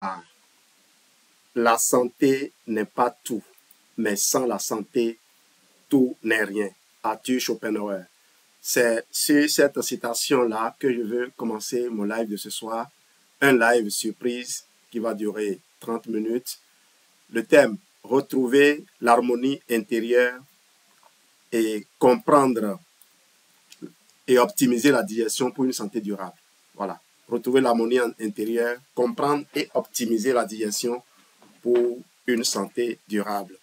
Ah, la santé n'est pas tout, mais sans la santé, tout n'est rien. Arthur Schopenhauer. C'est sur cette citation-là que je veux commencer mon live de ce soir. Un live surprise qui va durer 30 minutes. Le thème, retrouver l'harmonie intérieure et comprendre et optimiser la digestion pour une santé durable. Voilà. Retrouver l'harmonie intérieure, comprendre et optimiser la digestion pour une santé durable.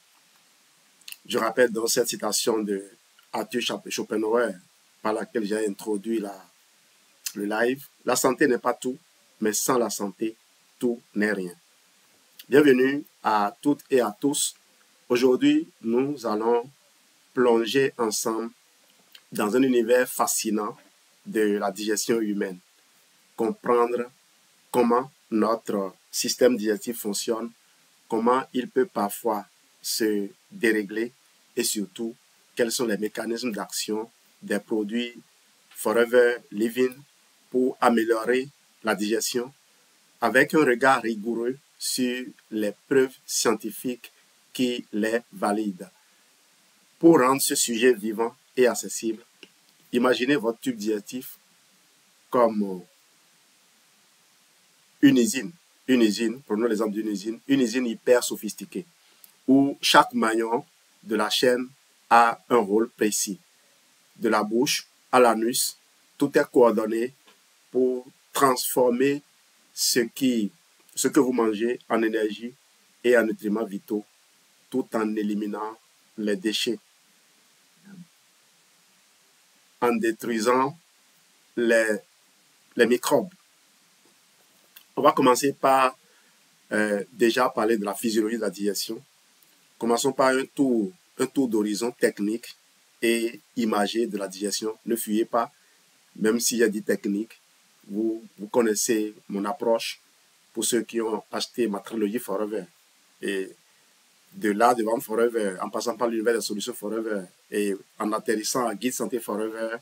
Je rappelle dans cette citation de Arthur Schopenhauer par laquelle j'ai introduit le live, la santé n'est pas tout, mais sans la santé, tout n'est rien. Bienvenue à toutes et à tous. Aujourd'hui, nous allons plonger ensemble dans un univers fascinant de la digestion humaine. Comprendre comment notre système digestif fonctionne, comment il peut parfois se dérégler et surtout quels sont les mécanismes d'action des produits Forever Living pour améliorer la digestion avec un regard rigoureux sur les preuves scientifiques qui les valident. Pour rendre ce sujet vivant et accessible, imaginez votre tube digestif comme une usine, prenons l'exemple d'une usine hyper sophistiquée, où chaque maillon de la chaîne a un rôle précis. De la bouche à l'anus, tout est coordonné pour transformer ce que vous mangez en énergie et en nutriments vitaux, tout en éliminant les déchets, en détruisant les microbes. On va commencer par déjà parler de la physiologie de la digestion. Commençons par un tour d'horizon technique et imagé de la digestion. Ne fuyez pas, même s'il y a des techniques. Vous connaissez mon approche pour ceux qui ont acheté ma trilogie Forever. Et de là, devant Forever, en passant par l'univers des solutions Forever et en atterrissant à Guide Santé Forever,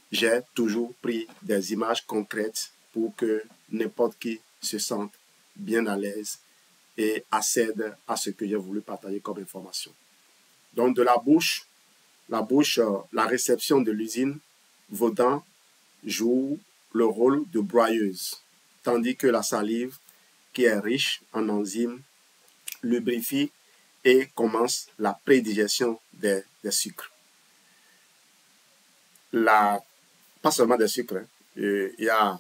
j'ai toujours pris des images concrètes pour que n'importe qui se sente bien à l'aise et accède à ce que j'ai voulu partager comme information. Donc, de la bouche, la réception de l'usine, vos dents jouent le rôle de broyeuse, tandis que la salive, qui est riche en enzymes, lubrifie et commence la prédigestion des sucres. Pas seulement des sucres, il y a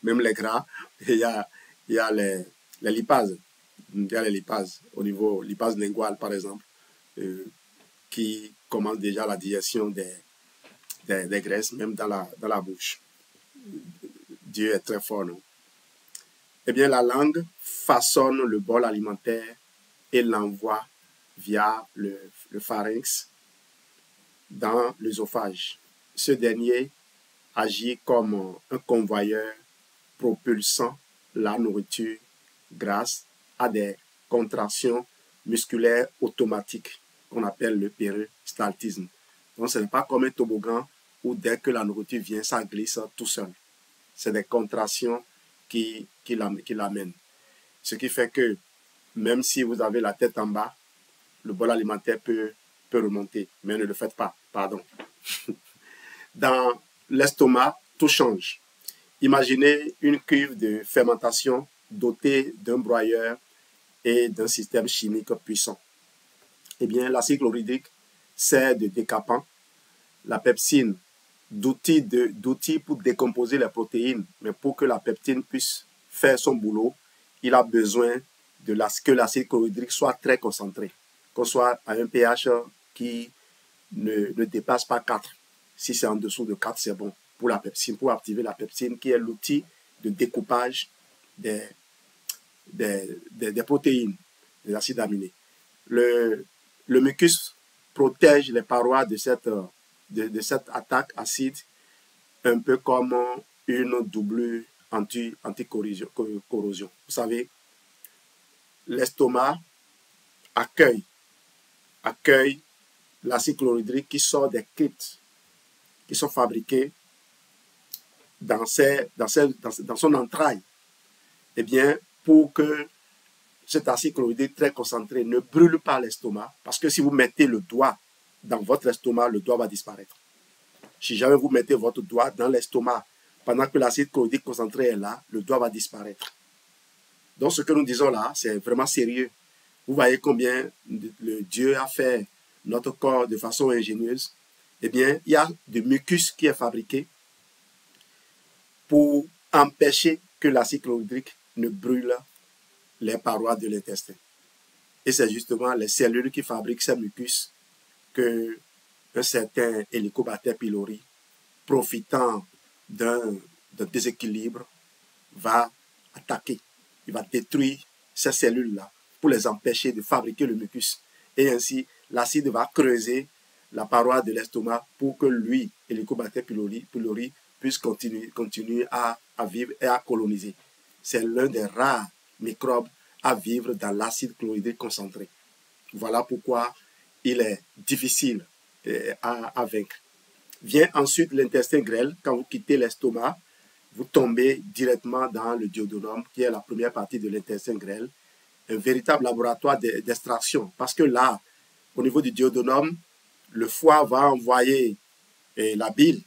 même les gras, il y a les lipases. Il y a les lipases, au niveau lipase linguale par exemple, qui commence déjà la digestion des graisses, même dans la bouche. Dieu est très fort, non? Eh bien, la langue façonne le bol alimentaire et l'envoie via le pharynx dans l'œsophage. Ce dernier agit comme un convoyeur propulsant la nourriture grâce à des contractions musculaires automatiques qu'on appelle le péristaltisme. Donc, ce n'est pas comme un toboggan où dès que la nourriture vient, ça glisse tout seul. C'est des contractions qui l'amènent. Ce qui fait que même si vous avez la tête en bas, le bol alimentaire peut remonter. Mais ne le faites pas, pardon. Dans l'estomac, tout change. Imaginez une cuve de fermentation dotée d'un broyeur et d'un système chimique puissant. Eh bien, l'acide chlorhydrique sert de décapant. La pepsine, d'outil pour décomposer les protéines, mais pour que la peptine puisse faire son boulot, il a besoin que l'acide chlorhydrique soit très concentré, qu'on soit à un pH qui ne dépasse pas 4. Si c'est en dessous de 4, c'est bon pour la pepsine, pour activer la pepsine, qui est l'outil de découpage des protéines, des acides aminés. Le mucus protège les parois de cette attaque acide, un peu comme une doublure anti-corrosion. Vous savez, l'estomac accueille l'acide chlorhydrique qui sort des cryptes qui sont fabriquées dans son entraille. Eh bien, pour que cet acide chlorhydrique très concentré ne brûle pas l'estomac. Parce que si vous mettez le doigt dans votre estomac, le doigt va disparaître. Si jamais vous mettez votre doigt dans l'estomac pendant que l'acide chlorhydrique concentré est là, le doigt va disparaître. Donc ce que nous disons là, c'est vraiment sérieux. Vous voyez combien Dieu a fait notre corps de façon ingénieuse. Eh bien, il y a du mucus qui est fabriqué pour empêcher que l'acide chlorhydrique ne brûle les parois de l'intestin. Et c'est justement les cellules qui fabriquent ces mucus que un certain Helicobacter pylori, profitant d'un déséquilibre, va attaquer. Il va détruire ces cellules-là pour les empêcher de fabriquer le mucus. Et ainsi, l'acide va creuser la paroi de l'estomac pour que lui, Helicobacter pylori, puisse continuer à vivre et à coloniser. C'est l'un des rares microbes à vivre dans l'acide chlorhydrique concentré. Voilà pourquoi il est difficile à vaincre. Vient ensuite l'intestin grêle. Quand vous quittez l'estomac, vous tombez directement dans le duodénum, qui est la première partie de l'intestin grêle, un véritable laboratoire d'extraction. Parce que là, au niveau du duodénum, le foie va envoyer la bile,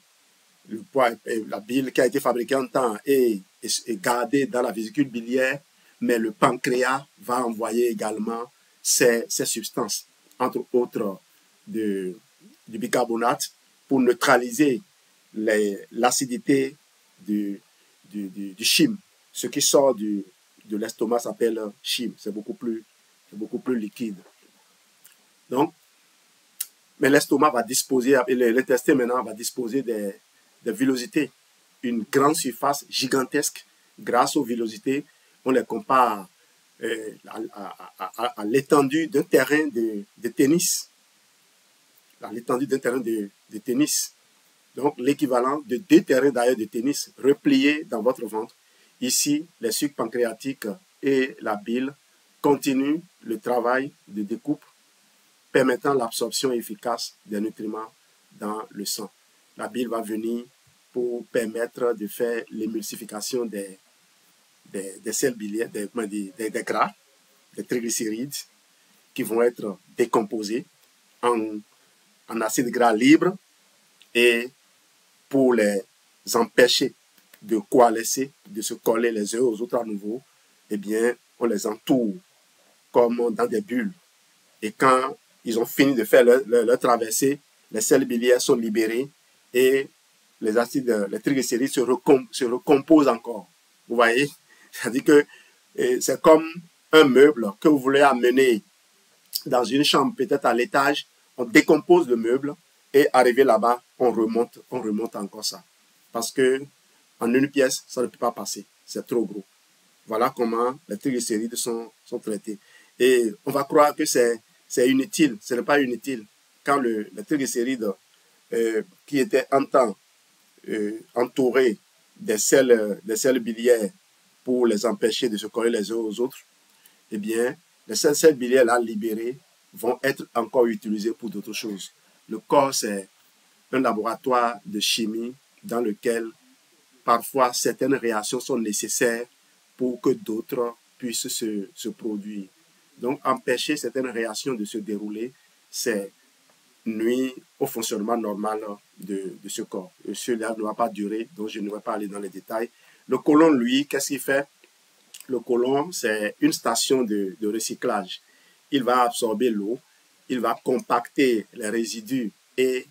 la bile qui a été fabriquée en temps et gardée dans la vésicule biliaire, mais le pancréas va envoyer également ces substances, entre autres du bicarbonate, pour neutraliser l'acidité du chyme. Ce qui sort de l'estomac s'appelle chyme, c'est beaucoup plus liquide. Donc, mais l'estomac va disposer, l'intestin maintenant va disposer des villosités, une grande surface gigantesque. Grâce aux villosités, on les compare à l'étendue d'un terrain de tennis. À l'étendue d'un terrain de tennis. Donc, l'équivalent de 2 terrains d'ailleurs de tennis repliés dans votre ventre. Ici, les sucs pancréatiques et la bile continuent le travail de découpe permettant l'absorption efficace des nutriments dans le sang. La bile va venir pour permettre de faire l'émulsification des sels biliaires, des gras, des triglycérides qui vont être décomposés en acide gras libre et pour les empêcher de coalescer, de se coller les uns aux autres à nouveau, eh bien, on les entoure comme dans des bulles. Et quand ils ont fini de faire leur traversée, les sels biliaires sont libérés et les triglycérides se recomposent encore. Vous voyez? C'est-à-dire que c'est comme un meuble que vous voulez amener dans une chambre, peut-être à l'étage, on décompose le meuble et arrivé là-bas, on remonte encore ça. Parce que en une pièce, ça ne peut pas passer. C'est trop gros. Voilà comment les triglycérides sont traités. Et on va croire que c'est inutile. Ce n'est pas inutile. Quand les triglycérides qui étaient en temps entourés des sels biliaires pour les empêcher de se coller les uns aux autres, eh bien, les sels biliaires là libérés vont être encore utilisés pour d'autres choses. Le corps, c'est un laboratoire de chimie dans lequel parfois certaines réactions sont nécessaires pour que d'autres puissent se produire. Donc, empêcher certaines réactions de se dérouler, c'est nuire au fonctionnement normal de ce corps. Et cela ne va pas durer, donc je ne vais pas aller dans les détails. Le côlon, lui, qu'est-ce qu'il fait? Le côlon, c'est une station de recyclage. Il va absorber l'eau, il va compacter les résidus et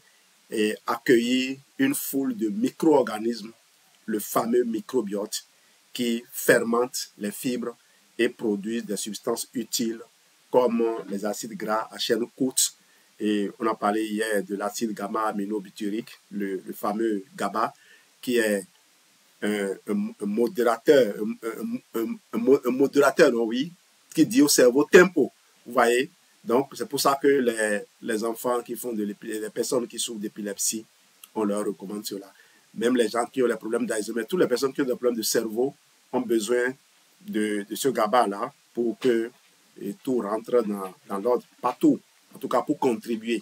accueillir une foule de micro-organismes, le fameux microbiote, qui fermente les fibres et produisent des substances utiles comme les acides gras à chaîne courte. Et on a parlé hier de l'acide gamma-aminobutyrique, le fameux GABA, qui est un modérateur, oui, qui dit au cerveau tempo. Vous voyez? Donc, c'est pour ça que les enfants qui font les personnes qui souffrent d'épilepsie, on leur recommande cela. Même les gens qui ont les problèmes d'Alzheimer, toutes les personnes qui ont des problèmes de cerveau ont besoin de ce GABA-là pour que tout rentre dans l'ordre. Pas tout, en tout cas pour contribuer.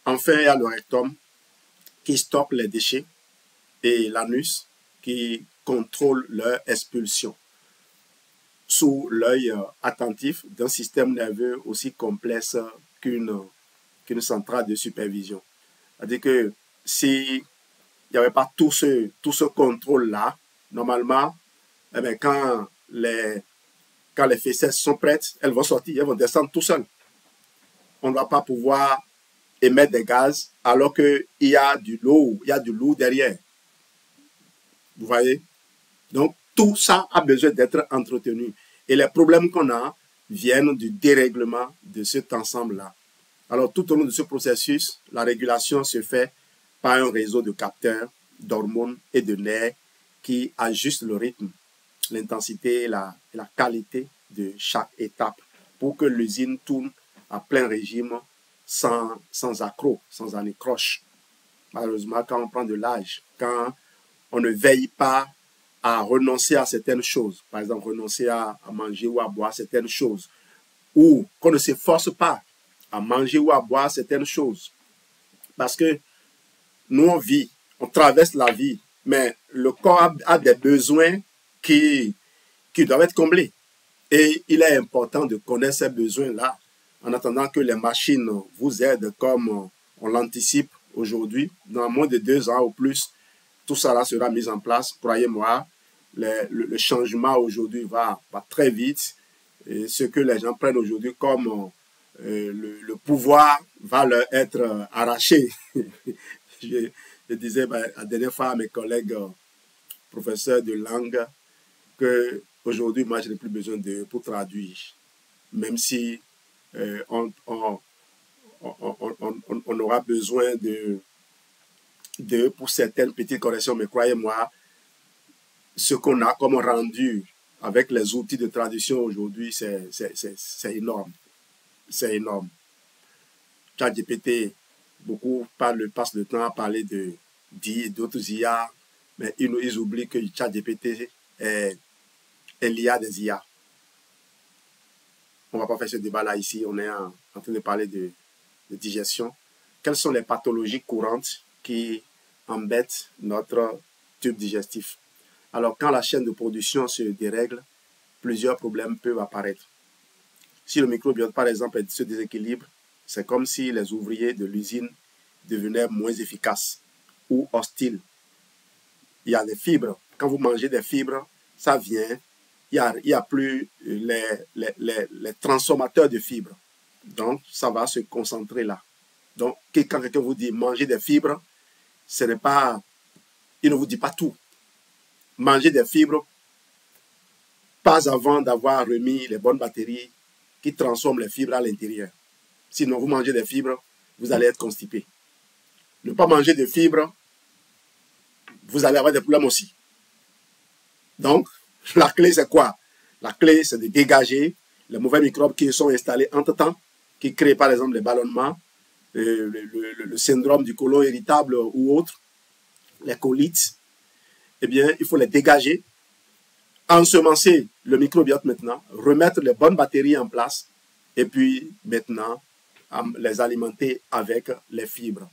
Enfin, il y a le rectum qui stocke les déchets et l'anus qui contrôle leur expulsion. sous l'œil attentif d'un système nerveux aussi complexe qu'une centrale de supervision. C'est-à-dire que s'il n'y avait pas tout ce contrôle-là, normalement, eh bien, quand les fesses sont prêtes, elles vont sortir, elles vont descendre tout seules. On ne va pas pouvoir émettre des gaz alors qu'il y a du lourd derrière. Vous voyez? Donc, tout ça a besoin d'être entretenu. Et les problèmes qu'on a viennent du dérèglement de cet ensemble-là. Alors, tout au long de ce processus, la régulation se fait par un réseau de capteurs, d'hormones et de nerfs qui ajustent le rythme, l'intensité et la qualité de chaque étape pour que l'usine tourne à plein régime sans accroc, sans anicroche. Malheureusement, quand on prend de l'âge, quand on ne veille pas à renoncer à certaines choses, par exemple renoncer à manger ou à boire certaines choses, ou qu'on ne s'efforce pas à manger ou à boire certaines choses. Parce que nous, on vit, on traverse la vie, mais le corps a des besoins qui doivent être comblés. Et il est important de connaître ces besoins-là en attendant que les machines vous aident comme on l'anticipe aujourd'hui. Dans moins de 2 ans ou plus, tout ça là sera mis en place. Croyez-moi, le changement aujourd'hui va très vite. Et ce que les gens prennent aujourd'hui comme le pouvoir va leur être arraché. je disais la dernière fois à mes collègues professeurs de langue que aujourd'hui, moi, je n'ai plus besoin d'eux pour traduire. Même si on aura besoin d'eux pour certaines petites corrections, mais croyez-moi, ce qu'on a comme rendu avec les outils de traduction aujourd'hui, c'est énorme. C'est énorme. ChatGPT, beaucoup passent le temps à parler d'autres IA, mais ils oublient que ChatGPT est l'IA des IA. On ne va pas faire ce débat-là ici, on est en train de parler de digestion. Quelles sont les pathologies courantes qui embêtent notre tube digestif? Alors, quand la chaîne de production se dérègle, plusieurs problèmes peuvent apparaître. Si le microbiote, par exemple, se déséquilibre, c'est comme si les ouvriers de l'usine devenaient moins efficaces ou hostiles. Il y a des fibres. Quand vous mangez des fibres, ça vient. Il n'y a plus les transformateurs de fibres. Donc, ça va se concentrer là. Donc, quand quelqu'un vous dit manger des fibres, ce n'est pas, il ne vous dit pas tout. Manger des fibres, pas avant d'avoir remis les bonnes batteries qui transforment les fibres à l'intérieur. Sinon, vous mangez des fibres, vous allez être constipé. Ne pas manger de fibres, vous allez avoir des problèmes aussi. Donc, la clé, c'est quoi? La clé, c'est de dégager les mauvais microbes qui sont installés entre-temps, qui créent par exemple les ballonnements, le syndrome du côlon irritable ou autre, les colites. Eh bien, il faut les dégager, ensemencer le microbiote maintenant, remettre les bonnes batteries en place, et puis maintenant, les alimenter avec les fibres.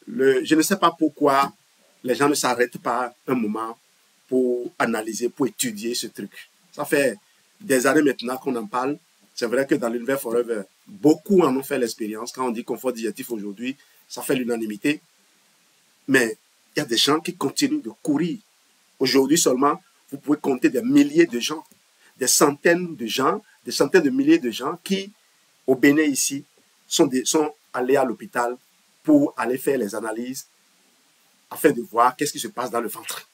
Je ne sais pas pourquoi les gens ne s'arrêtent pas un moment pour analyser, pour étudier ce truc. Ça fait des années maintenant qu'on en parle. C'est vrai que dans l'univers Forever, beaucoup en ont fait l'expérience. Quand on dit confort digestif aujourd'hui, ça fait l'unanimité. Mais il y a des gens qui continuent de courir. Aujourd'hui seulement, vous pouvez compter des milliers de gens, des centaines de gens, des centaines de milliers de gens qui, au Bénin ici, sont allés à l'hôpital pour aller faire les analyses afin de voir qu'est-ce qui se passe dans le ventre.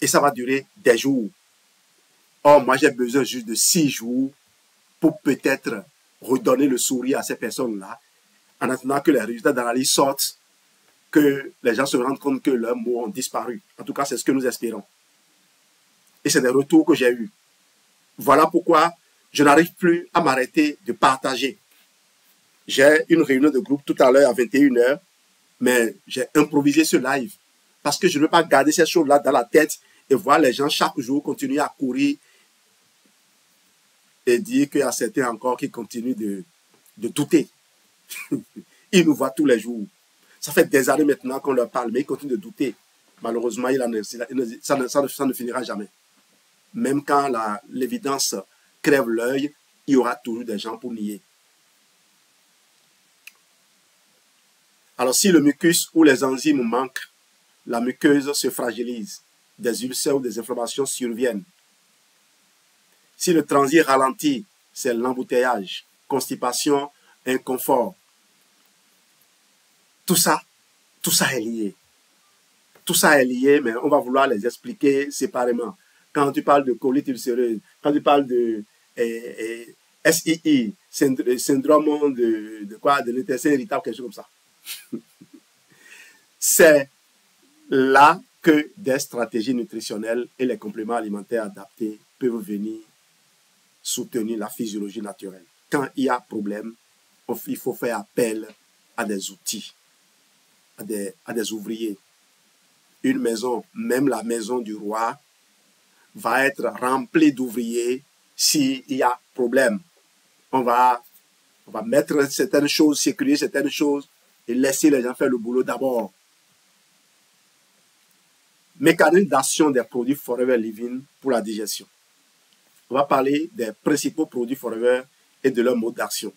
Et ça va durer des jours. Or, moi, j'ai besoin juste de 6 jours pour peut-être redonner le sourire à ces personnes-là, en attendant que les résultats d'analyse sortent, que les gens se rendent compte que leurs mots ont disparu. En tout cas, c'est ce que nous espérons. Et c'est des retours que j'ai eus. Voilà pourquoi je n'arrive plus à m'arrêter de partager. J'ai une réunion de groupe tout à l'heure à 21 h, mais j'ai improvisé ce live parce que je ne veux pas garder ces choses-là dans la tête et voir les gens chaque jour continuer à courir et dire qu'il y a certains encore qui continuent de douter. Ils nous voient tous les jours. Ça fait des années maintenant qu'on leur parle, mais ils continuent de douter. Malheureusement, ça ne finira jamais. Même quand l'évidence crève l'œil, il y aura toujours des gens pour nier. Alors si le mucus ou les enzymes manquent, la muqueuse se fragilise, des ulcères ou des inflammations surviennent. Si le transit ralentit, c'est l'embouteillage, constipation, inconfort. Tout ça est lié. Tout ça est lié, mais on va vouloir les expliquer séparément. Quand tu parles de colite ulcéreuse, quand tu parles de SII, syndrome de l'intestin irritable, quelque chose comme ça. C'est là que des stratégies nutritionnelles et les compléments alimentaires adaptés peuvent venir soutenir la physiologie naturelle. Quand il y a problème, il faut faire appel à des outils, à des ouvriers. Une maison, même la maison du roi, va être remplie d'ouvriers s'il y a problème. On va mettre certaines choses, sécuriser certaines choses et laisser les gens faire le boulot d'abord. Mécanisme d'action des produits Forever Living pour la digestion. On va parler des principaux produits Forever et de leur mode d'action.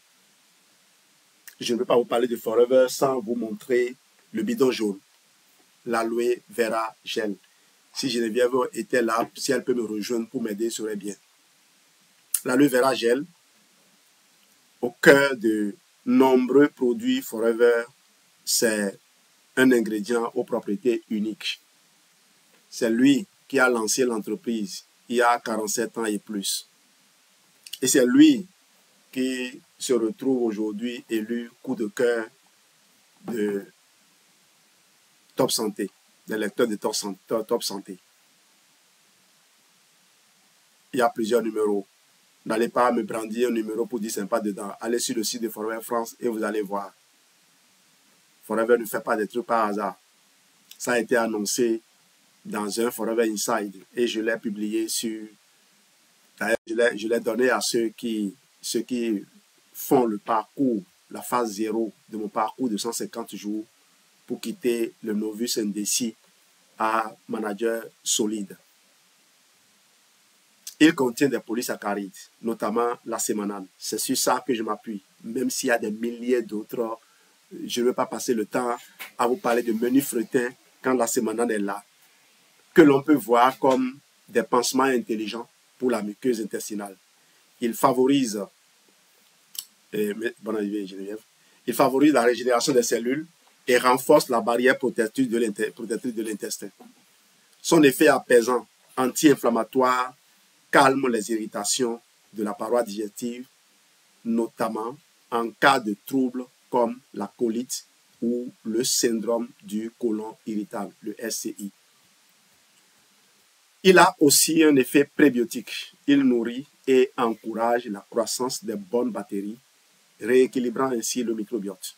Je ne vais pas vous parler de Forever sans vous montrer le bidon jaune, l'aloe vera gel. Si Geneviève était là, si elle peut me rejoindre pour m'aider, ce serait bien. L'aloe vera gel, au cœur de nombreux produits Forever, c'est un ingrédient aux propriétés uniques. C'est lui qui a lancé l'entreprise il y a 47 ans et plus. Et c'est lui qui se retrouve aujourd'hui élu coup de cœur de Top Santé, des lecteurs de Top Santé. Il y a plusieurs numéros. N'allez pas me brandir un numéro pour dire sympa dedans. Allez sur le site de Forever France et vous allez voir. Forever ne fait pas des trucs par hasard. Ça a été annoncé dans un Forever Inside et je l'ai publié sur... D'ailleurs, je l'ai donné à ceux qui font le parcours, la phase 0 de mon parcours de 150 jours pour quitter le novice indécis à manager solide. Il contient des polysaccharides, notamment la sémanane. C'est sur ça que je m'appuie, même s'il y a des milliers d'autres. Je ne vais pas passer le temps à vous parler de menu fretin quand la sémanane est là, que l'on peut voir comme des pansements intelligents pour la muqueuse intestinale. Il favorise, bonne arrivée Geneviève, il favorise la régénération des cellules et renforce la barrière protectrice de l'intestin. Son effet apaisant, anti-inflammatoire, calme les irritations de la paroi digestive, notamment en cas de troubles comme la colite ou le syndrome du côlon irritable, le SCI. Il a aussi un effet prébiotique. Il nourrit et encourage la croissance des bonnes bactéries, rééquilibrant ainsi le microbiote.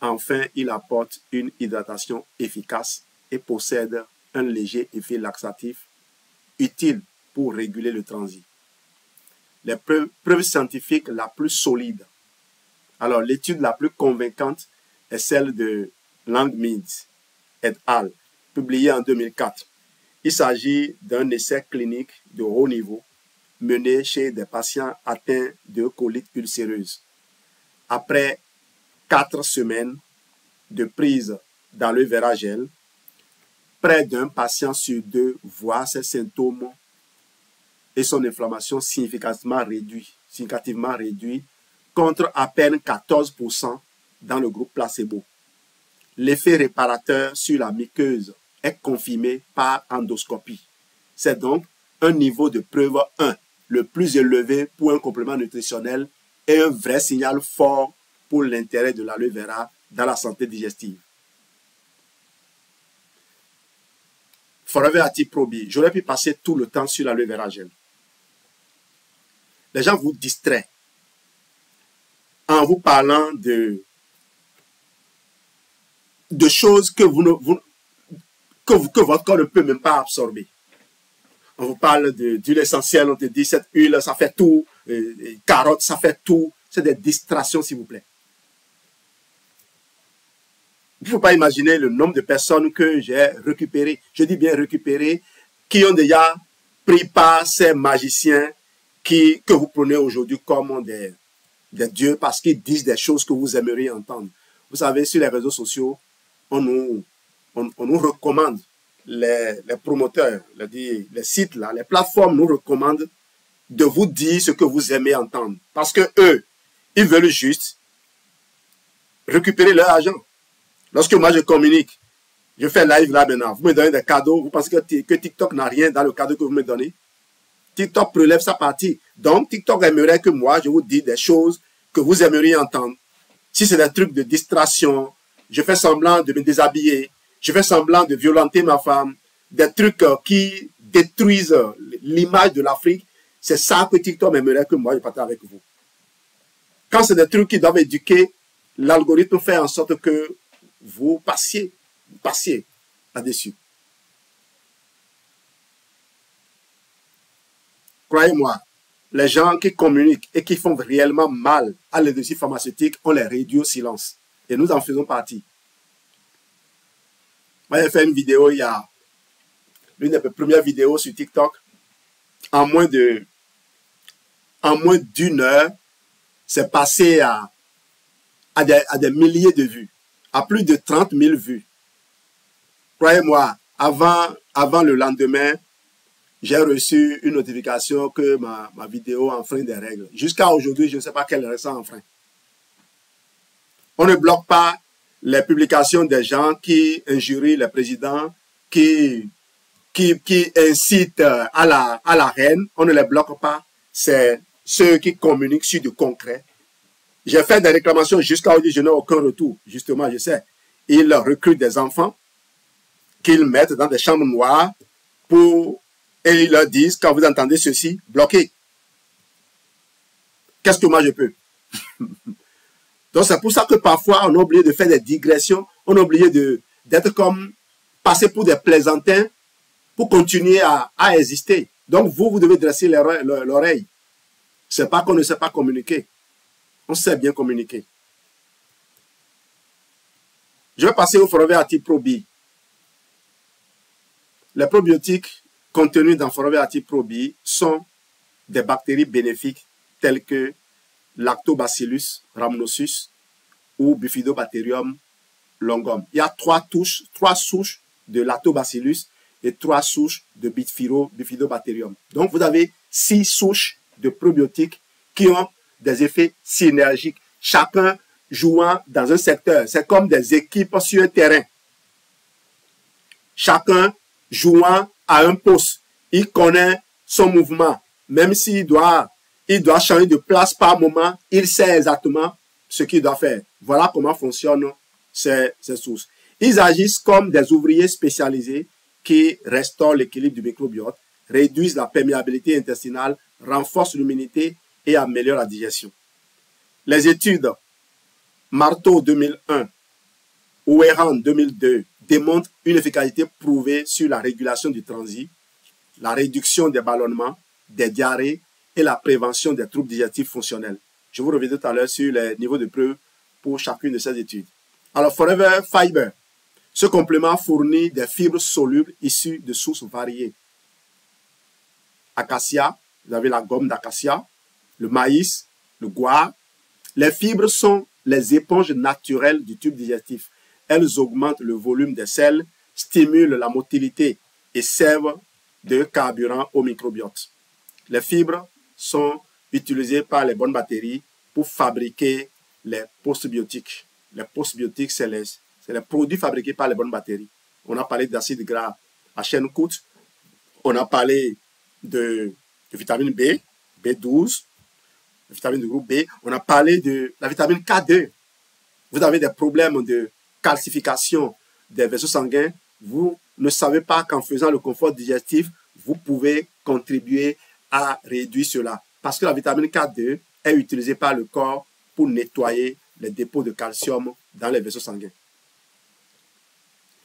Enfin, il apporte une hydratation efficace et possède un léger effet laxatif utile pour réguler le transit. Les preuves scientifiques la plus solide. Alors, l'étude la plus convaincante est celle de Langmead et al., publiée en 2004. Il s'agit d'un essai clinique de haut niveau mené chez des patients atteints de colite ulcéreuse. Après 4 semaines de prise d'aloe vera gel, près d'un patient sur 2 voit ses symptômes et son inflammation significativement réduite contre à peine 14% dans le groupe placebo. L'effet réparateur sur la muqueuse est confirmé par endoscopie. C'est donc un niveau de preuve 1, le plus élevé pour un complément nutritionnel et un vrai signal fort pour l'intérêt de l'aloe vera dans la santé digestive. Forever Active Probi, j'aurais pu passer tout le temps sur l'aloe vera gel. Les gens vous distraient en vous parlant de choses que votre corps ne peut même pas absorber. On vous parle d'huile essentielle, on te dit cette huile, ça fait tout, carottes, ça fait tout. C'est des distractions, s'il vous plaît. Il ne faut pas imaginer le nombre de personnes que j'ai récupérées, je dis bien récupérées, qui ont déjà pris par ces magiciens que vous prenez aujourd'hui comme des dieux parce qu'ils disent des choses que vous aimeriez entendre. Vous savez, sur les réseaux sociaux, on nous recommande, les promoteurs, les sites, là, les plateformes nous recommandent de vous dire ce que vous aimez entendre. Parce que eux, ils veulent juste récupérer leur argent. Lorsque moi je communique, je fais live là maintenant, vous me donnez des cadeaux, vous pensez que TikTok n'a rien dans le cadeau que vous me donnez? TikTok prélève sa partie. Donc, TikTok aimerait que moi, je vous dise des choses que vous aimeriez entendre. Si c'est des trucs de distraction, je fais semblant de me déshabiller, je fais semblant de violenter ma femme, des trucs qui détruisent l'image de l'Afrique, c'est ça que TikTok aimerait que moi, je partage avec vous. Quand c'est des trucs qui doivent éduquer, l'algorithme fait en sorte que vous passiez là-dessus. Croyez-moi, les gens qui communiquent et qui font réellement mal à l'industrie pharmaceutique, on les réduit au silence. Et nous en faisons partie. Moi, j'ai fait une vidéo il y a l'une des premières vidéos sur TikTok. En moins d'une heure, c'est passé à des milliers de vues, à plus de 30 000 vues. Croyez-moi, avant le lendemain, j'ai reçu une notification que ma vidéo enfreint des règles. Jusqu'à aujourd'hui, je ne sais pas quelle règle ça enfreint. On ne bloque pas les publications des gens qui injurient le président, qui incitent à la haine. On ne les bloque pas. C'est ceux qui communiquent sur du concret. J'ai fait des réclamations jusqu'à aujourd'hui, je n'ai aucun retour. Justement, je sais. Ils recrutent des enfants qu'ils mettent dans des chambres noires et ils leur disent, quand vous entendez ceci, bloquez. Qu'est-ce que moi je peux? Donc c'est pour ça que parfois on a oublié de faire des digressions, on a oublié d'être comme passer pour des plaisantins pour continuer à exister. Donc vous devez dresser l'oreille. C'est pas qu'on ne sait pas communiquer. On sait bien communiquer. Je vais passer au Forever Active Pro B. Les probiotiques contenus dans Forever Active Pro B sont des bactéries bénéfiques telles que Lactobacillus rhamnosus ou Bifidobacterium longum. Il y a trois souches de Lactobacillus et 3 souches de Bifidobacterium. Donc, vous avez 6 souches de probiotiques qui ont des effets synergiques, chacun jouant dans un secteur. C'est comme des équipes sur un terrain. Chacun jouant à un poste. Il connaît son mouvement. Même s'il doit changer de place par moment, il sait exactement ce qu'il doit faire. Voilà comment fonctionnent ces sources. Ils agissent comme des ouvriers spécialisés qui restaurent l'équilibre du microbiote, réduisent la perméabilité intestinale, renforcent l'immunité et améliorent la digestion. Les études Marteau 2001 ou Errand 2002 démontrent une efficacité prouvée sur la régulation du transit, la réduction des ballonnements, des diarrhées et la prévention des troubles digestifs fonctionnels. Je vous reviendrai tout à l'heure sur les niveaux de preuve pour chacune de ces études. Alors, Forever Fiber, ce complément fournit des fibres solubles issues de sources variées. Acacia, vous avez la gomme d'acacia, le maïs, le goard. Les fibres sont les éponges naturelles du tube digestif. Elles augmentent le volume des selles, stimulent la motilité et servent de carburant au microbiote. Les fibres sont utilisées par les bonnes bactéries pour fabriquer les postbiotiques. Les postbiotiques, c'est les produits fabriqués par les bonnes bactéries. On a parlé d'acide gras à chaîne courte. On a parlé de vitamine B, B12, la vitamine du groupe B. On a parlé de la vitamine K2. Vous avez des problèmes de calcification des vaisseaux sanguins. Vous ne savez pas qu'en faisant le confort digestif, vous pouvez contribuer à réduire cela. Parce que la vitamine K2 est utilisée par le corps pour nettoyer les dépôts de calcium dans les vaisseaux sanguins.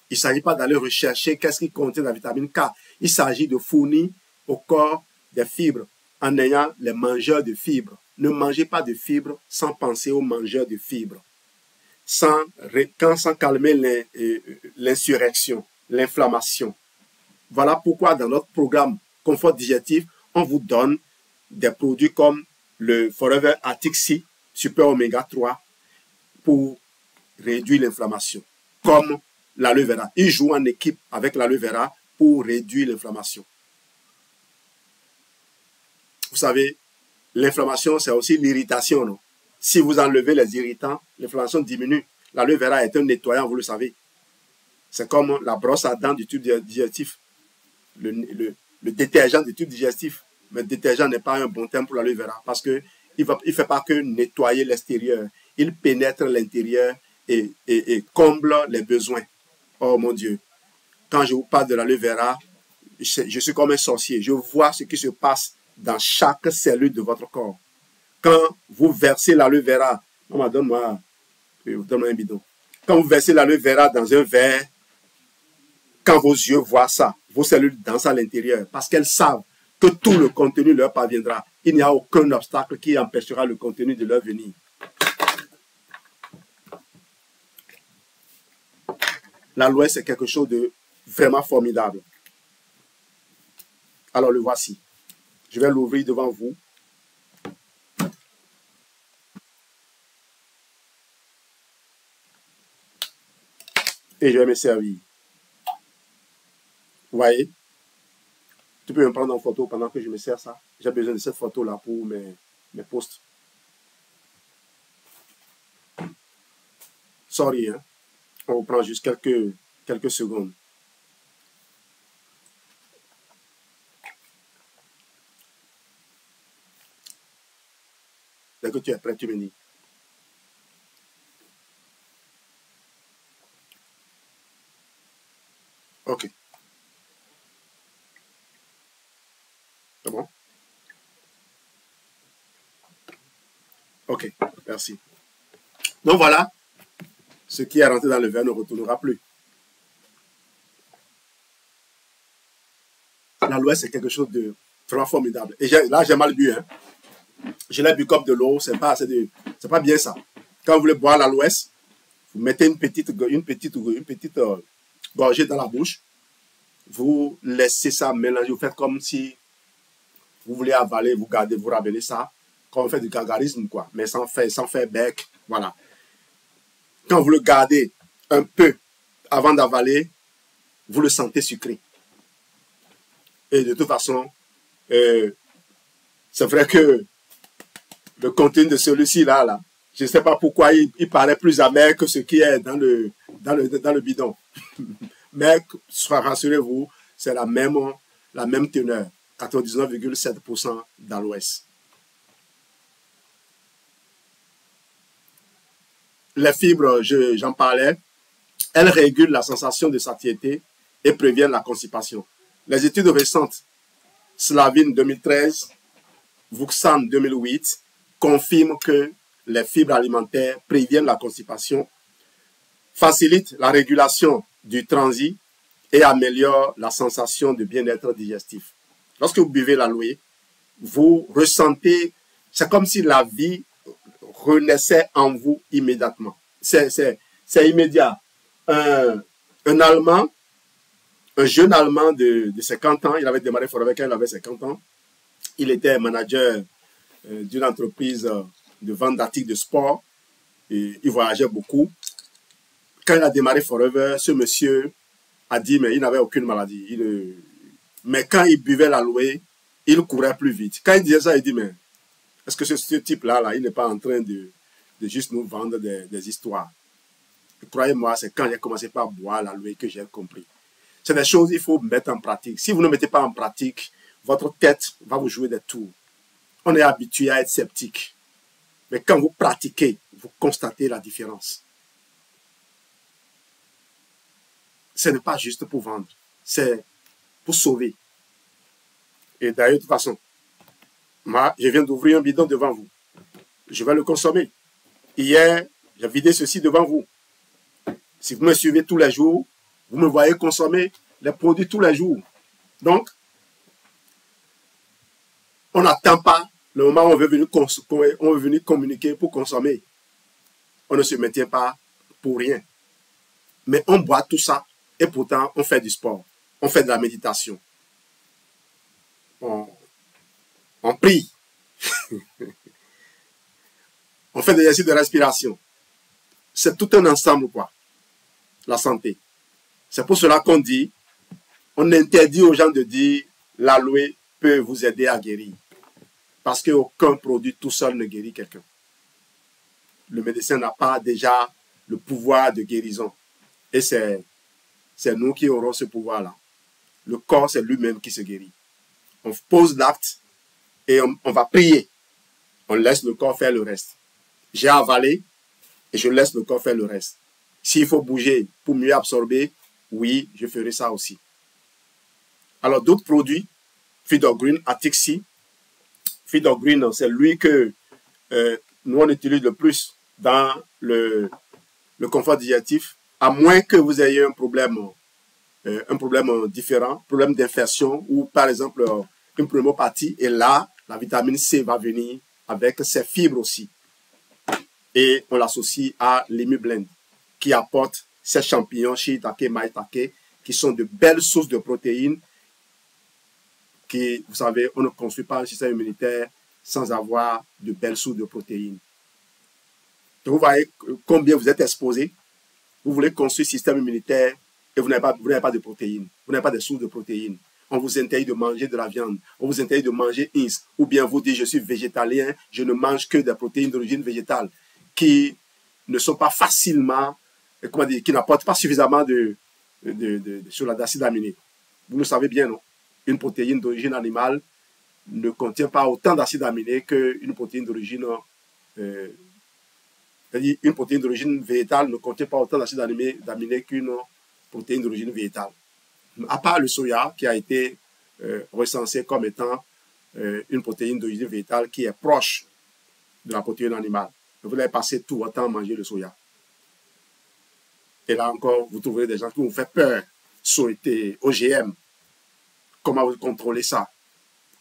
Il ne s'agit pas d'aller rechercher qu'est-ce qui contient la vitamine K. Il s'agit de fournir au corps des fibres en ayant les mangeurs de fibres. Ne mangez pas de fibres sans penser aux mangeurs de fibres. Sans calmer l'insurrection, l'inflammation. Voilà pourquoi dans notre programme confort digestif, on vous donne des produits comme le Forever Arctic Sea, Super Oméga 3, pour réduire l'inflammation, comme l'aloe vera. Ils jouent en équipe avec l'aloe vera pour réduire l'inflammation. Vous savez, l'inflammation, c'est aussi l'irritation, non? Si vous enlevez les irritants, l'inflammation diminue. L'aloe vera est un nettoyant, vous le savez. C'est comme la brosse à dents du tube digestif, le détergent du tube digestif. Mais le détergent n'est pas un bon terme pour l'aloe vera parce qu'il ne fait pas que nettoyer l'extérieur. Il pénètre l'intérieur et comble les besoins. Oh mon Dieu. Quand je vous parle de l'aloe vera, je suis comme un sorcier. Je vois ce qui se passe dans chaque cellule de votre corps. Quand vous versez l'aloe vera, maman, donne-moi un bidon. Quand vous versez l'aloe vera dans un verre, quand vos yeux voient ça, vos cellules dansent à l'intérieur parce qu'elles savent que tout le contenu leur parviendra. Il n'y a aucun obstacle qui empêchera le contenu de leur venir. L'aloe, c'est quelque chose de vraiment formidable. Alors le voici. Je vais l'ouvrir devant vous. Et je vais me servir. Vous voyez? Tu peux me prendre en photo pendant que je me sers ça. J'ai besoin de cette photo-là pour mes posts. Sorry, hein? On reprend juste quelques secondes. Dès que tu es prêt, tu me dis. Ok. C'est bon? Ok, merci. Donc voilà, ce qui est rentré dans le verre ne retournera plus. L'aloe, c'est quelque chose de vraiment formidable. Et là, j'ai mal bu. Hein. Je l'ai bu comme de l'eau, c'est pas bien ça. Quand vous voulez boire l'aloe, vous mettez une petite gorgée dans la bouche. Vous laissez ça mélanger. Vous faites comme si vous voulez avaler, vous gardez, vous ravalez ça. Quand on fait du gargarisme, quoi. Mais sans faire bec. Voilà. Quand vous le gardez un peu avant d'avaler, vous le sentez sucré. Et de toute façon, c'est vrai que le contenu de celui-ci, là, je ne sais pas pourquoi il paraît plus amer que ce qui est dans le bidon. Mais, rassurez-vous, c'est la même teneur, 99,7% d'aloès. Les fibres, j'en parlais, elles régulent la sensation de satiété et préviennent la constipation. Les études récentes, Slavin 2013, Vuxan 2008, confirment que les fibres alimentaires préviennent la constipation, facilitent la régulation du transit et améliorent la sensation de bien-être digestif. Lorsque vous buvez l'aloe, vous ressentez, c'est comme si la vie renaissait en vous immédiatement. C'est immédiat. Un Allemand, un jeune Allemand de 50 ans, il avait démarré Forever quand il avait 50 ans. Il était manager d'une entreprise de vente d'articles de sport. Et il voyageait beaucoup. Quand il a démarré Forever, ce monsieur a dit, mais il n'avait aucune maladie. Mais quand il buvait l'aloe, il courait plus vite. Quand il disait ça, il dit, mais est-ce que ce type-là, il n'est pas en train de juste nous vendre des histoires? Croyez-moi, c'est quand j'ai commencé par boire l'aloe que j'ai compris. C'est des choses qu'il faut mettre en pratique. Si vous ne mettez pas en pratique, votre tête va vous jouer des tours. On est habitué à être sceptique. Mais quand vous pratiquez, vous constatez la différence. Ce n'est pas juste pour vendre, c'est pour sauver. Et d'ailleurs, de toute façon, moi, je viens d'ouvrir un bidon devant vous. Je vais le consommer. Hier, j'ai vidé ceci devant vous. Si vous me suivez tous les jours, vous me voyez consommer les produits tous les jours. Donc, on n'attend pas le moment où on veut venir communiquer pour consommer. On ne se maintient pas pour rien. Mais on boit tout ça et pourtant on fait du sport. On fait de la méditation. prie. On fait des exercices de respiration. C'est tout un ensemble, quoi. La santé. C'est pour cela qu'on dit, on interdit aux gens de dire l'aloe peut vous aider à guérir. Parce qu'aucun produit tout seul ne guérit quelqu'un. Le médecin n'a pas déjà le pouvoir de guérison. Et c'est nous qui aurons ce pouvoir-là. Le corps, c'est lui-même qui se guérit. On pose l'acte et on va prier. On laisse le corps faire le reste. J'ai avalé et je laisse le corps faire le reste. S'il faut bouger pour mieux absorber, oui, je ferai ça aussi. Alors, d'autres produits, Feed of Green, Atixi. Feed of Green, c'est lui que nous, on utilise le plus dans le confort digestif, à moins que vous ayez un problème différent, problème d'infection ou, par exemple, une pneumopathie. Et là, la vitamine C va venir avec ses fibres aussi. Et on l'associe à l'Imublend, qui apporte ces champignons, shiitake, maitake, qui sont de belles sources de protéines, qui, vous savez, on ne construit pas un système immunitaire sans avoir de belles sources de protéines. Donc, vous voyez combien vous êtes exposé. Vous voulez construire un système immunitaire et vous n'avez pas de protéines. Vous n'avez pas de sources de protéines. On vous interdit de manger de la viande. On vous interdit de manger ins. Ou bien vous dites, je suis végétalien, je ne mange que des protéines d'origine végétale qui ne sont pas facilement, comment dire, qui n'apportent pas suffisamment d'acide aminé. Vous le savez bien, non? Une protéine d'origine animale ne contient pas autant d'acide aminé qu'une protéine d'origine une protéine d'origine végétale ne contient pas autant d'acide aminé qu'une protéine d'origine végétale. À part le soya qui a été recensé comme étant une protéine d'origine végétale qui est proche de la protéine animale. Vous allez passer tout votre temps à manger le soya. Et là encore, vous trouverez des gens qui vous font peur. Souhaiter OGM. Comment vous contrôlez ça?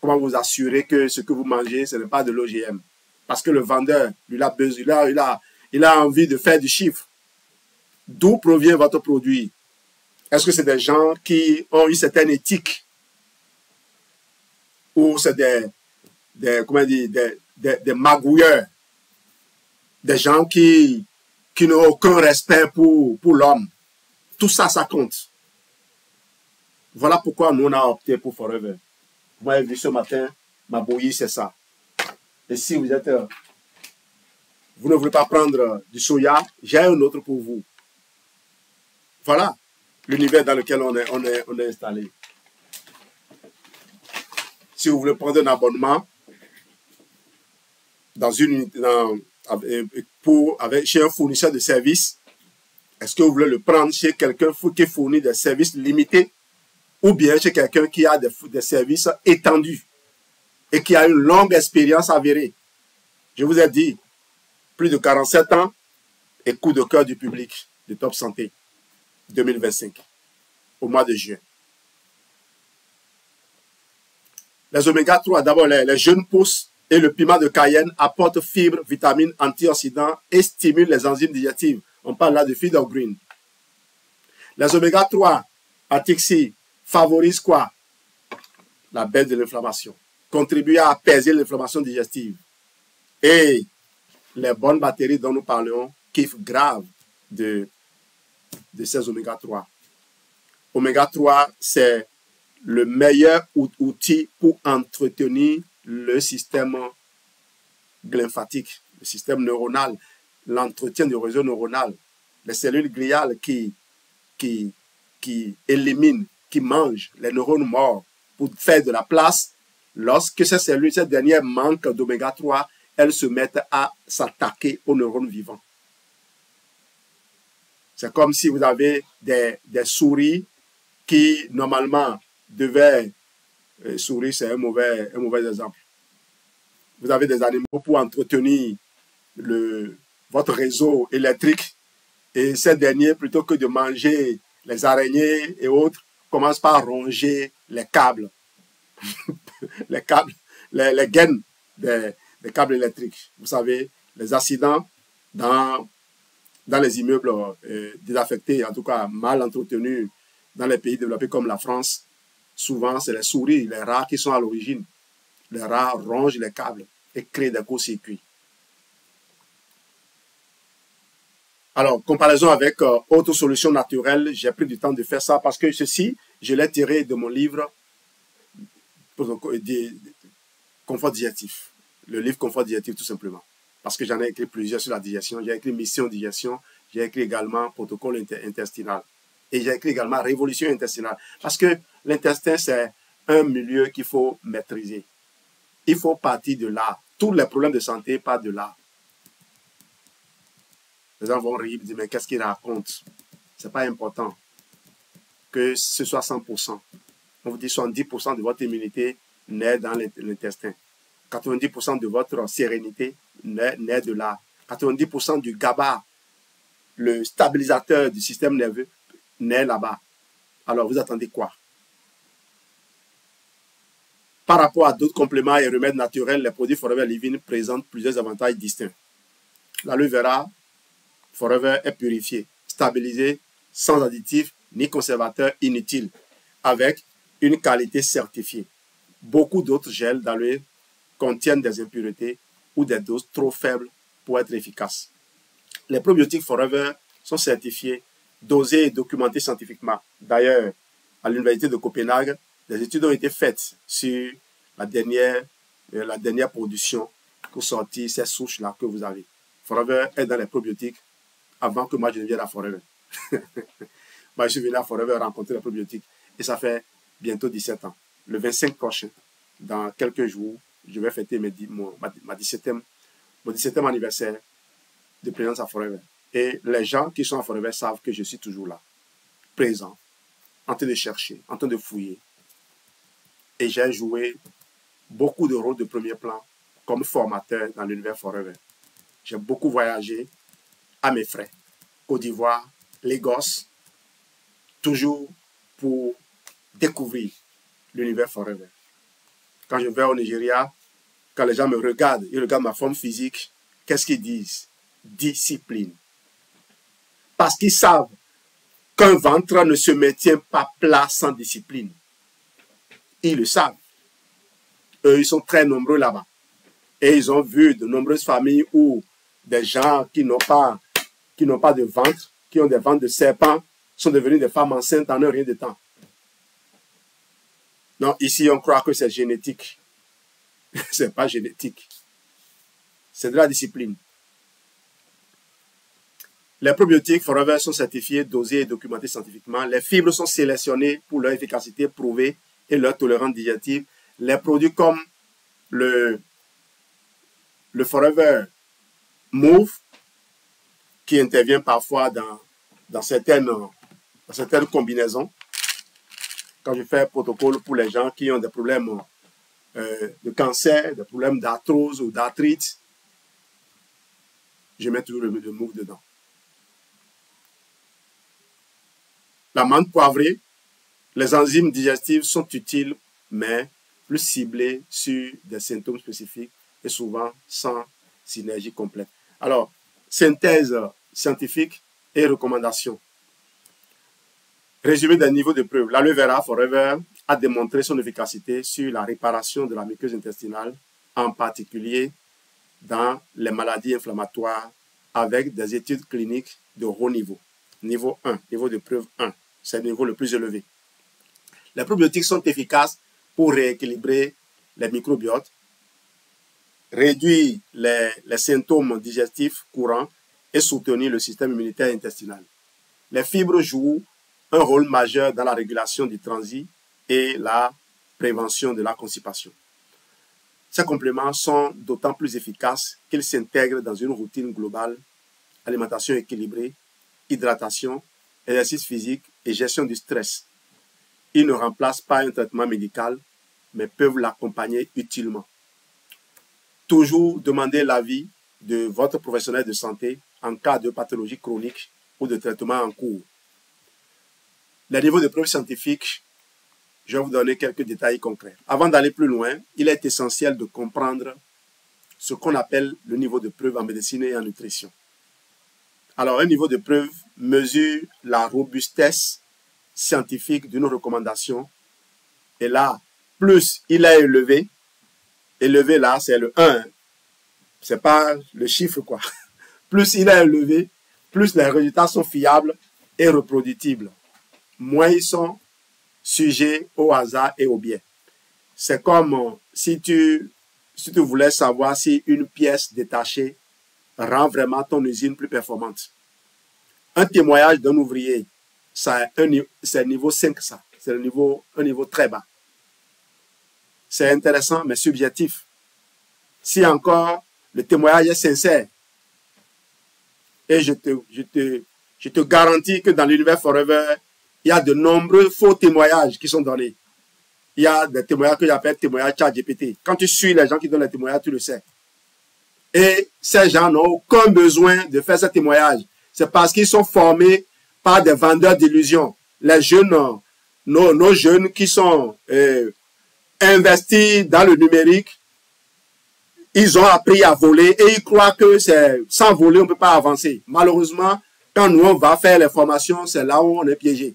Comment vous assurez que ce que vous mangez, ce n'est pas de l'OGM? Parce que le vendeur, lui, il a envie de faire du chiffre. D'où provient votre produit? Est-ce que c'est des gens qui ont une certaine éthique? Ou c'est des magouilleurs? Des gens qui n'ont aucun respect pour l'homme? Tout ça, ça compte. Voilà pourquoi nous, on a opté pour Forever. Vous m'avez vu ce matin, ma bouillie, c'est ça. Et si vous êtes... vous ne voulez pas prendre du soya, j'ai un autre pour vous. Voilà l'univers dans lequel on est installé. Si vous voulez prendre un abonnement chez un fournisseur de services, est-ce que vous voulez le prendre chez quelqu'un qui fournit des services limités ou bien chez quelqu'un qui a des services étendus et qui a une longue expérience avérée? Je vous ai dit, plus de 47 ans et coup de cœur du public de Top Santé 2025 au mois de juin. Les oméga 3, d'abord les jeunes pousses et le piment de Cayenne apportent fibres, vitamines, antioxydants et stimulent les enzymes digestives. On parle là de Feed of Green. Les oméga 3 Atixi favorisent quoi? La baisse de l'inflammation. Contribuent à apaiser l'inflammation digestive. Et les bonnes bactéries dont nous parlons kiffent grave de ces oméga 3. Oméga 3, c'est le meilleur outil pour entretenir le système lymphatique, le système neuronal, l'entretien du réseau neuronal, les cellules gliales qui éliminent, qui mangent les neurones morts pour faire de la place. Lorsque ces cellules, ces dernières manquent d'oméga 3, elles se mettent à s'attaquer aux neurones vivants. C'est comme si vous avez des souris qui, normalement, devaient... souris, c'est un mauvais exemple. Vous avez des animaux pour entretenir votre réseau électrique et ces derniers, plutôt que de manger les araignées et autres, commencent par ronger les câbles. les gaines des câbles électriques. Vous savez, les accidents dans les immeubles désaffectés, en tout cas mal entretenus dans les pays développés comme la France, souvent c'est les souris, les rats qui sont à l'origine. Les rats rongent les câbles et créent des courts-circuits. Alors, comparaison avec autres solutions naturelles, j'ai pris du temps de faire ça parce que ceci, je l'ai tiré de mon livre Confort digestif. Le livre Confort digestif, tout simplement. Parce que j'en ai écrit plusieurs sur la digestion. J'ai écrit Mission digestion. J'ai écrit également Protocole intestinal. Et j'ai écrit également Révolution intestinale. Parce que l'intestin, c'est un milieu qu'il faut maîtriser. Il faut partir de là. Tous les problèmes de santé partent de là. Les gens vont rire, dire, mais qu'est-ce qu'il raconte? Ce n'est pas important que ce soit 100%. On vous dit 70% de votre immunité naît dans l'intestin. 90% de votre sérénité naît de là. 90% du GABA, le stabilisateur du système nerveux, naît là-bas. Alors, vous attendez quoi? Par rapport à d'autres compléments et remèdes naturels, les produits Forever Living présentent plusieurs avantages distincts. L'aloe vera Forever est purifié, stabilisé, sans additifs ni conservateurs inutiles, avec une qualité certifiée. Beaucoup d'autres gels d'aloe contiennent des impuretés ou des doses trop faibles pour être efficaces. Les probiotiques Forever sont certifiés, dosés et documentés scientifiquement. D'ailleurs, à l'Université de Copenhague, des études ont été faites sur la dernière production pour sortir ces souches-là que vous avez. Forever est dans les probiotiques avant que moi je ne vienne à Forever. Moi, je suis venu à Forever rencontrer les probiotiques et ça fait bientôt 17 ans. Le 25 prochain, dans quelques jours, je vais fêter mon 17e anniversaire de présence à Forever. Et les gens qui sont à Forever savent que je suis toujours là, présent, en train de chercher, en train de fouiller. Et j'ai joué beaucoup de rôles de premier plan comme formateur dans l'univers Forever. J'ai beaucoup voyagé à mes frais. Côte d'Ivoire, Lagos, toujours pour découvrir l'univers Forever. Quand je vais au Nigeria, quand les gens me regardent, ils regardent ma forme physique, qu'est-ce qu'ils disent? Discipline. Parce qu'ils savent qu'un ventre ne se maintient pas plat sans discipline. Ils le savent. Eux, ils sont très nombreux là-bas. Et ils ont vu de nombreuses familles où des gens qui n'ont pas de ventre, qui ont des ventres de serpent, sont devenus des femmes enceintes en un rien de temps. Non, ici, on croit que c'est génétique. Ce n'est pas génétique. C'est de la discipline. Les probiotiques Forever sont certifiés, dosés et documentés scientifiquement. Les fibres sont sélectionnées pour leur efficacité prouvée et leur tolérance digestive. Les produits comme le Forever Move, qui intervient parfois dans certaines combinaisons. Quand je fais un protocole pour les gens qui ont des problèmes de cancer, des problèmes d'arthrose ou d'arthrite, je mets toujours le Move dedans. La menthe poivrée, les enzymes digestives sont utiles, mais plus ciblées sur des symptômes spécifiques et souvent sans synergie complète. Alors, synthèse scientifique et recommandations. Résumé des niveaux de preuve. L'aloe vera Forever a démontré son efficacité sur la réparation de la muqueuse intestinale, en particulier dans les maladies inflammatoires, avec des études cliniques de haut niveau. Niveau 1, niveau de preuve 1, c'est le niveau le plus élevé. Les probiotiques sont efficaces pour rééquilibrer les microbiotes, réduire les symptômes digestifs courants et soutenir le système immunitaire intestinal. Les fibres jouent un rôle majeur dans la régulation du transit et la prévention de la constipation. Ces compléments sont d'autant plus efficaces qu'ils s'intègrent dans une routine globale, alimentation équilibrée, hydratation, exercice physique et gestion du stress. Ils ne remplacent pas un traitement médical, mais peuvent l'accompagner utilement. Toujours demander l'avis de votre professionnel de santé en cas de pathologie chronique ou de traitement en cours. Les niveaux de preuve scientifiques, je vais vous donner quelques détails concrets. Avant d'aller plus loin, il est essentiel de comprendre ce qu'on appelle le niveau de preuve en médecine et en nutrition. Alors, un niveau de preuve mesure la robustesse scientifique d'une recommandation. Et là, plus il est élevé, élevé là, c'est le 1. C'est pas le chiffre, quoi. Plus il est élevé, plus les résultats sont fiables et reproductibles. Moins ils sont sujets au hasard et au biais. C'est comme si tu voulais savoir si une pièce détachée rend vraiment ton usine plus performante. Un témoignage d'un ouvrier, c'est niveau 5, ça. C'est un niveau très bas. C'est intéressant, mais subjectif. Si encore le témoignage est sincère, et je te garantis que dans l'univers Forever, il y a de nombreux faux témoignages qui sont donnés. Il y a des témoignages que j'appelle témoignages ChatGPT. Quand tu suis les gens qui donnent les témoignages, tu le sais. Et ces gens n'ont aucun besoin de faire ces témoignages. C'est parce qu'ils sont formés par des vendeurs d'illusions. Les jeunes, nos jeunes qui sont investis dans le numérique, ils ont appris à voler et ils croient que sans voler, on ne peut pas avancer. Malheureusement, quand nous, on va faire les formations, c'est là où on est piégé.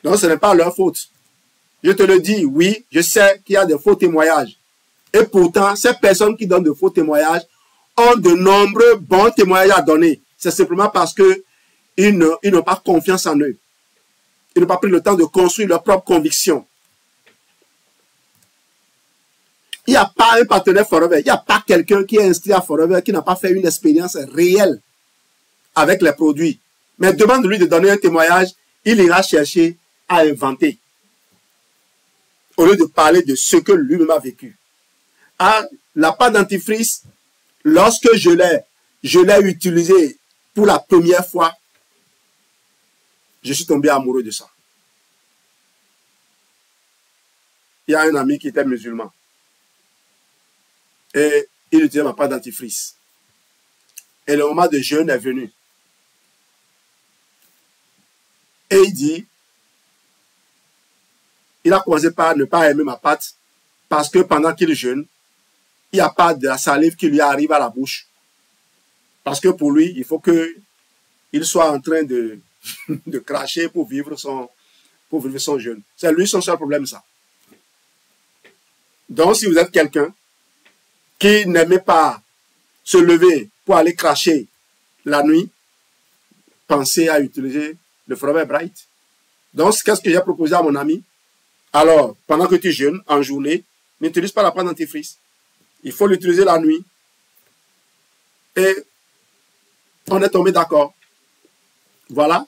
Donc, ce n'est pas leur faute. Je te le dis, oui, je sais qu'il y a des faux témoignages. Et pourtant, ces personnes qui donnent de faux témoignages ont de nombreux bons témoignages à donner. C'est simplement parce qu'ils n'ont pas confiance en eux. Ils n'ont pas pris le temps de construire leur propre conviction. Il n'y a pas un partenaire Forever. Il n'y a pas quelqu'un qui est inscrit à Forever qui n'a pas fait une expérience réelle avec les produits. Mais demande-lui de donner un témoignage, il ira chercher à inventer. Au lieu de parler de ce que lui-même a vécu. Ah, la pâte dentifrice, lorsque je l'ai utilisée pour la première fois, je suis tombé amoureux de ça. Il y a un ami qui était musulman. Et il utilisait ma pâte dentifrice. Et le moment de jeûne est venu. Et il dit, il a commencé par ne pas aimer ma pâte parce que pendant qu'il jeûne, il n'y a pas de la salive qui lui arrive à la bouche. Parce que pour lui, il faut qu'il soit en train de cracher pour vivre son jeûne. C'est lui son seul problème, ça. Donc, si vous êtes quelqu'un qui n'aimait pas se lever pour aller cracher la nuit, pensez à utiliser le Forever Bright. Donc, qu'est-ce que j'ai proposé à mon ami? Alors, pendant que tu jeûnes, en journée, n'utilise pas la pâte dentifrice. Il faut l'utiliser la nuit. Et on est tombé d'accord. Voilà.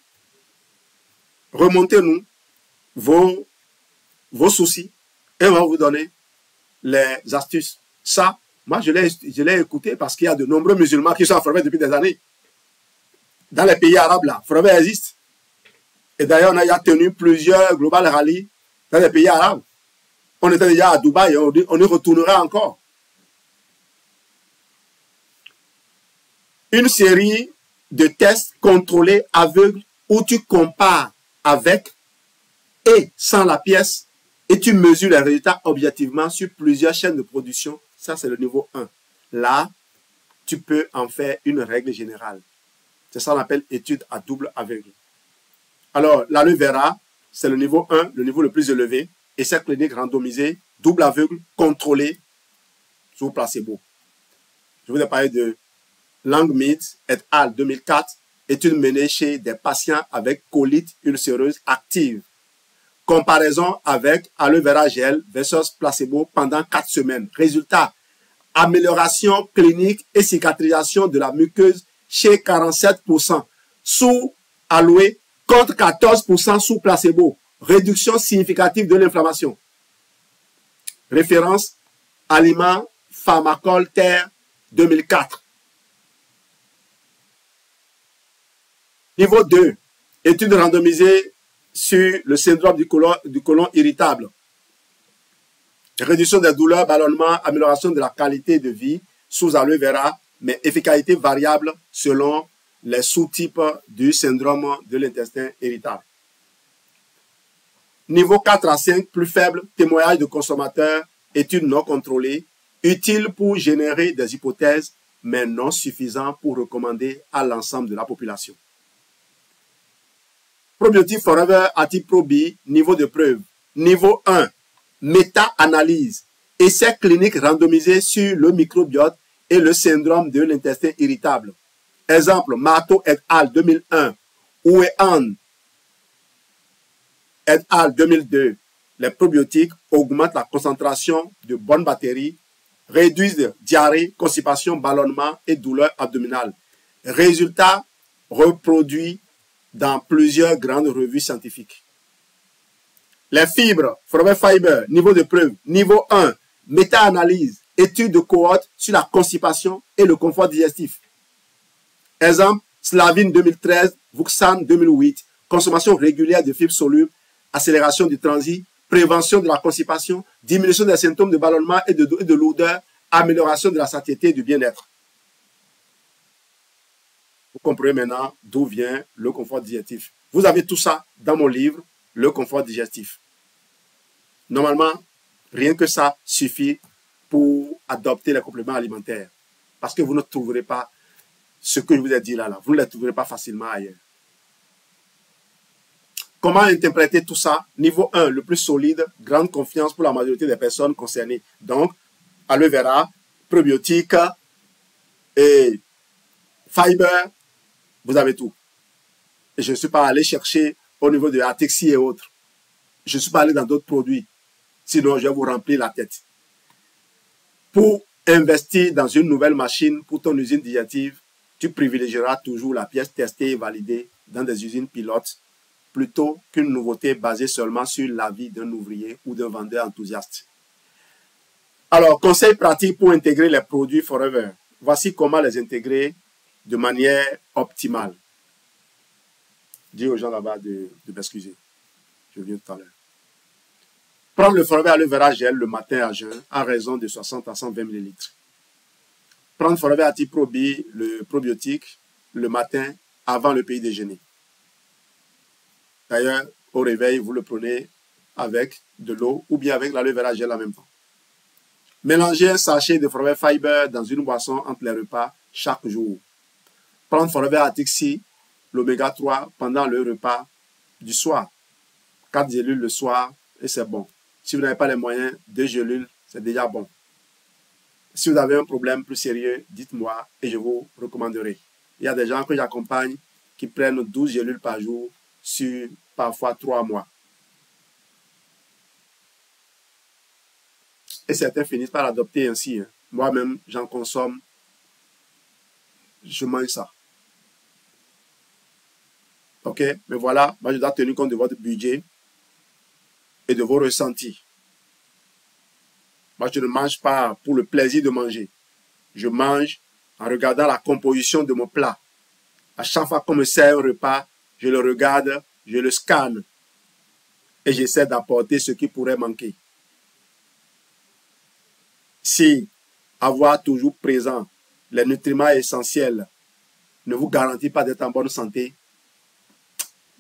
Remontez-nous vos soucis et on va vous donner les astuces. Ça, moi, je l'ai écouté parce qu'il y a de nombreux musulmans qui sont à Forever depuis des années. Dans les pays arabes, là, Forever existe. Et d'ailleurs, on a tenu plusieurs Global Rally dans les pays arabes. On était déjà à Dubaï, on y retournera encore. Une série de tests contrôlés aveugles où tu compares avec et sans la pièce et tu mesures les résultats objectivement sur plusieurs chaînes de production. Ça, c'est le niveau 1. Là, tu peux en faire une règle générale. C'est ça qu'on appelle étude à double aveugle. Alors, l'aloe vera, c'est le niveau 1, le niveau le plus élevé. Essai clinique randomisé, double aveugle, contrôlé, sous placebo. Je vous ai parlé de Langmead et al. 2004, étude menée chez des patients avec colite ulcéreuse active. Comparaison avec aloe vera gel versus placebo pendant 4 semaines. Résultat, amélioration clinique et cicatrisation de la muqueuse chez 47% sous aloe contre 14% sous placebo. Réduction significative de l'inflammation. Référence, Aliment Pharmacol Terre 2004. Niveau 2, étude randomisée sur le syndrome du côlon irritable. Réduction des douleurs, ballonnement, amélioration de la qualité de vie sous aloe vera, mais efficacité variable selon les sous-types du syndrome de l'intestin irritable. Niveau 4 à 5, plus faible, témoignage de consommateurs, études non contrôlées, utile pour générer des hypothèses, mais non suffisant pour recommander à l'ensemble de la population. Probiotique Forever Active Pro B, niveau de preuve. Niveau 1, méta-analyse. Essais cliniques randomisés sur le microbiote et le syndrome de l'intestin irritable. Exemple, Marteau et al. 2001, Ouéhan et al. 2002. Les probiotiques augmentent la concentration de bonnes bactéries, réduisent diarrhée, constipation, ballonnement et douleurs abdominales. Résultats reproduits dans plusieurs grandes revues scientifiques. Les fibres, Forever Fiber, niveau de preuve, niveau 1, méta-analyse, étude de cohorte sur la constipation et le confort digestif. Exemple, Slavine 2013, Vuxan 2008, consommation régulière de fibres solubles, accélération du transit, prévention de la constipation, diminution des symptômes de ballonnement et de lourdeur, amélioration de la satiété et du bien-être. Vous comprenez maintenant d'où vient le confort digestif. Vous avez tout ça dans mon livre, Le confort digestif. Normalement, rien que ça suffit pour adopter les compléments alimentaires. Parce que vous ne trouverez pas ce que je vous ai dit là. Vous ne les trouverez pas facilement ailleurs. Comment interpréter tout ça? Niveau 1, le plus solide, grande confiance pour la majorité des personnes concernées. Donc, aloe vera, probiotiques et fiber, vous avez tout. Et je ne suis pas allé chercher au niveau de Atexi et autres. Je ne suis pas allé dans d'autres produits. Sinon, je vais vous remplir la tête. Pour investir dans une nouvelle machine pour ton usine digestive, tu privilégieras toujours la pièce testée et validée dans des usines pilotes plutôt qu'une nouveauté basée seulement sur l'avis d'un ouvrier ou d'un vendeur enthousiaste. Alors, conseils pratiques pour intégrer les produits Forever. Voici comment les intégrer de manière optimale. Dis aux gens là-bas de m'excuser. Je viens tout à l'heure. Prendre le Forever Aloe Vera Gel le matin à jeun à raison de 60 à 120 ml. Prendre Forever Atiprobi, le probiotique, le matin avant le petit déjeuner. D'ailleurs, au réveil, vous le prenez avec de l'eau ou bien avec l'aloe vera gel en même temps. Mélangez un sachet de Forever Fiber dans une boisson entre les repas chaque jour. Prendre Forever Atixi, l'oméga 3 pendant le repas du soir. 4 gélules le soir et c'est bon. Si vous n'avez pas les moyens, 2 gélules, c'est déjà bon. Si vous avez un problème plus sérieux, dites-moi et je vous recommanderai. Il y a des gens que j'accompagne qui prennent 12 gélules par jour sur parfois 3 mois. Et certains finissent par l'adopter ainsi. Moi-même, j'en consomme. Je mange ça. Ok? Mais voilà, moi je dois tenir compte de votre budget et de vos ressentis. Moi, je ne mange pas pour le plaisir de manger. Je mange en regardant la composition de mon plat. À chaque fois qu'on me sert un repas, je le regarde, je le scanne et j'essaie d'apporter ce qui pourrait manquer. Si avoir toujours présent les nutriments essentiels ne vous garantit pas d'être en bonne santé,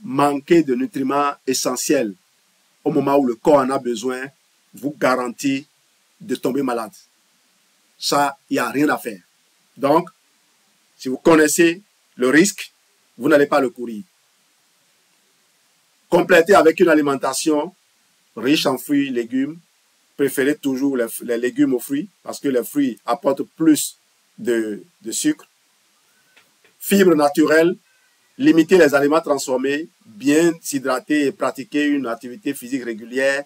manquer de nutriments essentiels au moment où le corps en a besoin vous garantit de tomber malade. Ça, il n'y a rien à faire. Donc, si vous connaissez le risque, vous n'allez pas le courir. Complétez avec une alimentation riche en fruits et légumes. Préférez toujours les légumes aux fruits parce que les fruits apportent plus de sucre. Fibres naturelles. Limitez les aliments transformés. Bien s'hydrater et pratiquer une activité physique régulière.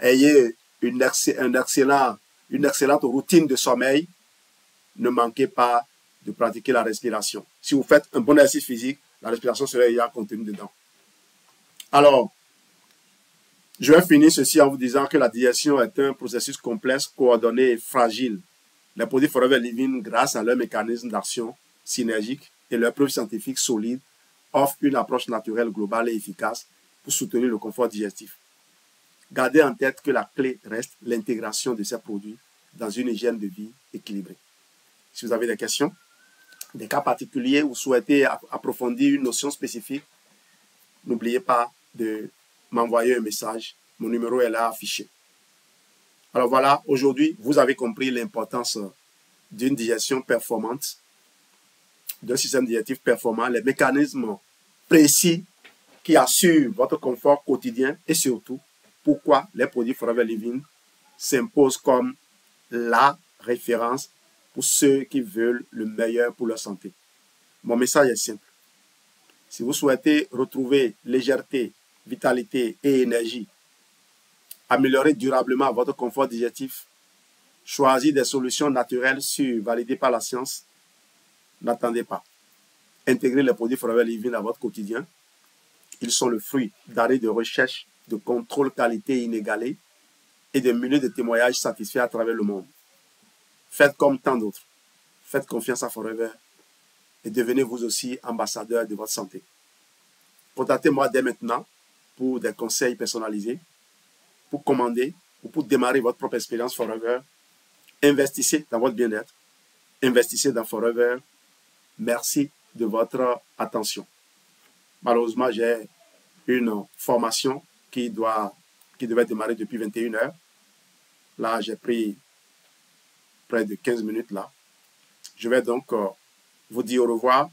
Ayez une excellente routine de sommeil. Ne manquez pas de pratiquer la respiration. Si vous faites un bon exercice physique, la respiration sera déjà contenue dedans. Alors, je vais finir ceci en vous disant que la digestion est un processus complexe, coordonné et fragile. Les produits Forever Living, grâce à leur mécanisme d'action synergique et leurs preuves scientifiques solides, offrent une approche naturelle, globale et efficace pour soutenir le confort digestif. Gardez en tête que la clé reste l'intégration de ces produits dans une hygiène de vie équilibrée. Si vous avez des questions, des cas particuliers ou souhaitez approfondir une notion spécifique, n'oubliez pas de m'envoyer un message. Mon numéro est là affiché. Alors voilà, aujourd'hui, vous avez compris l'importance d'une digestion performante, d'un système digestif performant, les mécanismes précis qui assurent votre confort quotidien et surtout, pourquoi les produits Forever Living s'impose comme la référence pour ceux qui veulent le meilleur pour leur santé. Mon message est simple. Si vous souhaitez retrouver légèreté, vitalité et énergie, améliorer durablement votre confort digestif, choisir des solutions naturelles sûres validées par la science, n'attendez pas. Intégrez les produits Forever Living à votre quotidien. Ils sont le fruit d'années de recherche, de contrôle qualité inégalé et de milliers de témoignages satisfaits à travers le monde. Faites comme tant d'autres. Faites confiance à Forever et devenez vous aussi ambassadeur de votre santé. Contactez-moi dès maintenant pour des conseils personnalisés, pour commander ou pour démarrer votre propre expérience Forever. Investissez dans votre bien-être. Investissez dans Forever. Merci de votre attention. Malheureusement, j'ai une formation qui devait démarrer depuis 21 h. Là, j'ai pris près de 15 minutes là. Je vais donc vous dire au revoir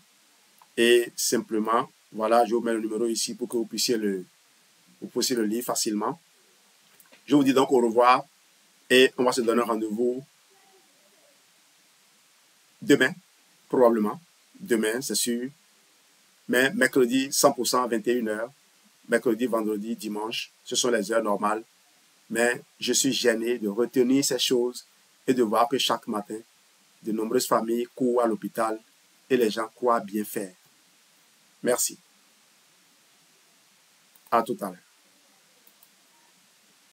et simplement, voilà, je vous mets le numéro ici pour que vous puissiez le lire facilement. Je vous dis donc au revoir et on va se donner un rendez-vous demain, probablement. Demain, c'est sûr. Mais mercredi, 100% à 21 h. Mercredi, vendredi, dimanche, ce sont les heures normales. Mais je suis gêné de retenir ces choses et de voir que chaque matin, de nombreuses familles courent à l'hôpital et les gens croient bien faire. Merci. À tout à l'heure.